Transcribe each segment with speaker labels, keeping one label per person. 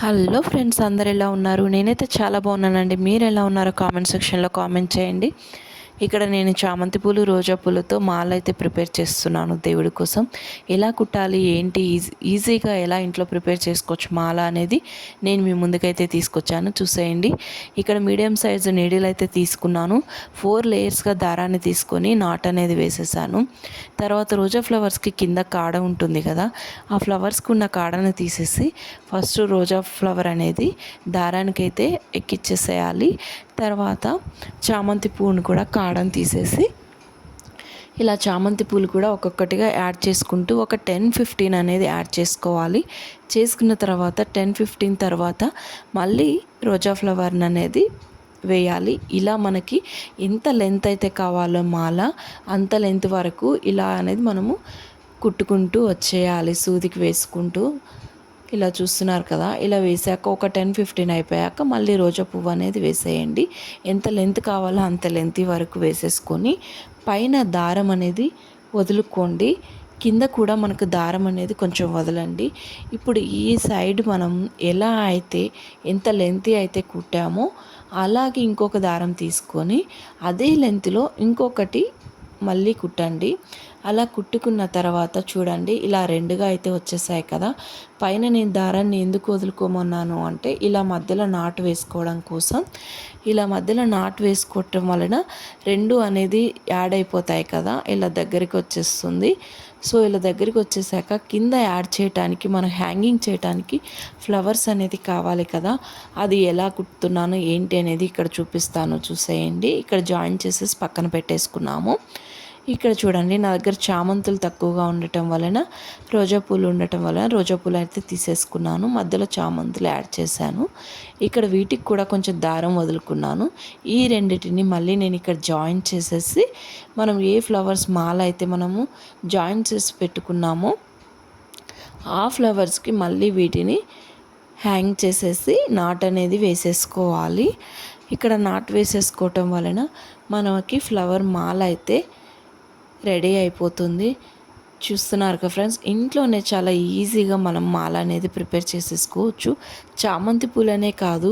Speaker 1: Hello friends, అందరు ఎలా ఉన్నారు? నేనైతే చాలా బాగున్నానండి. మీరు ఎలా ఉన్నారో కామెంట్ సెక్షన్లో కామెంట్ చేయండి. ఇక్కడ నేను చామంతి పూలు, రోజా పూలతో మాల అయితే ప్రిపేర్ చేస్తున్నాను దేవుడి కోసం. ఎలా కుట్టాలి, ఏంటి, ఈజీగా ఎలా ఇంట్లో ప్రిపేర్ చేసుకోవచ్చు మాల అనేది నేను మీ ముందుకైతే తీసుకొచ్చాను. చూసేయండి. ఇక్కడ మీడియం సైజు నీడిల్ అయితే తీసుకున్నాను. 4 లేయర్స్గా దారాన్ని తీసుకొని నాట్ అనేది వేసేసాను. తర్వాత రోజా ఫ్లవర్స్కి కింద కాడ ఉంటుంది కదా, ఆ ఫ్లవర్స్కి ఉన్న కాడను తీసేసి ఫస్ట్ రోజా ఫ్లవర్ అనేది దారానికైతే ఎక్కిచ్చేసేయాలి. తర్వాత చామంతి పువ్వును కూడా కాడను తీసేసి ఇలా చామంతి పూలు కూడా ఒక్కొక్కటిగా యాడ్ చేసుకుంటూ ఒక 10-15 అనేది యాడ్ చేసుకోవాలి. చేసుకున్న తర్వాత 10-15 తర్వాత మళ్ళీ రోజా ఫ్లవర్ని అనేది వేయాలి. ఇలా మనకి ఎంత లెంత్ అయితే కావాలో మాల అంత లెంత్ వరకు ఇలా అనేది మనము కుట్టుకుంటూ వచ్చేయాలి, సూదికి వేసుకుంటూ. ఇలా చూస్తున్నారు కదా, ఇలా వేసాక ఒక 10-15 అయిపోయాక మళ్ళీ రోజా పువ్వు అనేది వేసేయండి. ఎంత లెంత్ కావాలో అంత లెంత్ వరకు వేసేసుకొని పైన దారం అనేది వదులుకోండి. కింద కూడా మనకు దారం అనేది కొంచెం వదలండి. ఇప్పుడు ఈ సైడ్ మనం ఎలా అయితే ఎంత లెంత్ అయితే కుట్టామో అలాగే ఇంకొక దారం తీసుకొని అదే లెంత్లో ఇంకొకటి మళ్ళీ కుట్టండి. అలా కుట్టుకున్న తర్వాత చూడండి, ఇలా రెండుగా అయితే వచ్చేసాయి కదా. పైన నేను దారాన్ని ఎందుకు వదులుకోమన్నాను అంటే ఇలా మధ్యలో నాటు వేసుకోవడం కోసం. ఇలా మధ్యలో నాటు వేసుకోవటం వలన రెండు అనేది యాడ్ అయిపోతాయి కదా, ఇలా దగ్గరికి వచ్చేస్తుంది. సో ఇలా దగ్గరికి వచ్చేసాక కింద యాడ్ చేయడానికి, మనం హ్యాంగింగ్ చేయడానికి ఫ్లవర్స్ అనేది కావాలి కదా. అది ఎలా కుట్టుతున్నాను ఏంటి అనేది ఇక్కడ చూపిస్తాను, చూసేయండి. ఇక్కడ జాయిన్ చేసేసి పక్కన పెట్టేసుకున్నాము. ఇక్కడ చూడండి, నా దగ్గర చామంతులు తక్కువగా ఉండటం వలన రోజా పూలు ఉండటం వలన రోజా పూలు అయితే తీసేసుకున్నాను. మధ్యలో చామంతులు యాడ్ చేశాను. ఇక్కడ వీటికి కూడా కొంచెం దారం వదులుకున్నాను. ఈ రెండిటిని మళ్ళీ నేను ఇక్కడ జాయిన్ చేసేసి మనం ఏ ఫ్లవర్స్ మాల అయితే మనము జాయిన్ చేసి పెట్టుకున్నామో ఆ ఫ్లవర్స్కి మళ్ళీ వీటిని హ్యాంగ్ చేసేసి నాట్ అనేది వేసేసుకోవాలి. ఇక్కడ నాట్ వేసేసుకోవటం వలన మనకి ఫ్లవర్ మాల అయితే రెడీ అయిపోతుంది. చూస్తున్నారు కదా ఫ్రెండ్స్, ఇంట్లోనే చాలా ఈజీగా మనం మాల అనేది ప్రిపేర్ చేసేసుకోవచ్చు. చామంతి పూలనే కాదు,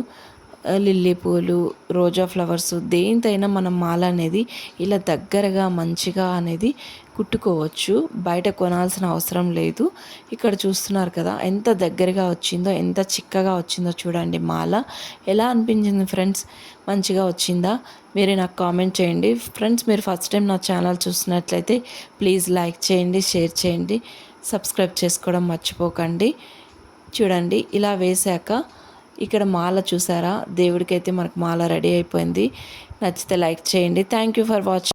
Speaker 1: లిల్లీ పూలు, రోజా ఫ్లవర్స్, దేనితైనా మనం మాల అనేది ఇలా దగ్గరగా మంచిగా అనేది కుట్టుకోవచ్చు. బయట కొనాల్సిన అవసరం లేదు. ఇక్కడ చూస్తున్నారు కదా ఎంత దగ్గరగా వచ్చిందో, ఎంత చిక్కగా వచ్చిందో చూడండి. మాల ఎలా అనిపించింది ఫ్రెండ్స్? మంచిగా వచ్చిందా? మీరే నాకు కామెంట్ చేయండి. ఫ్రెండ్స్, మీరు ఫస్ట్ టైం నా ఛానల్ చూస్తున్నట్లయితే ప్లీజ్ లైక్ చేయండి, షేర్ చేయండి, సబ్స్క్రైబ్ చేసుకోవడం మర్చిపోకండి. చూడండి, ఇలా వేశాక ఇక్కడ మాల చూసారా, దేవుడికైతే మనకు మాల రెడీ అయిపోయింది. నచ్చితే లైక్ చేయండి. Thank you for watching.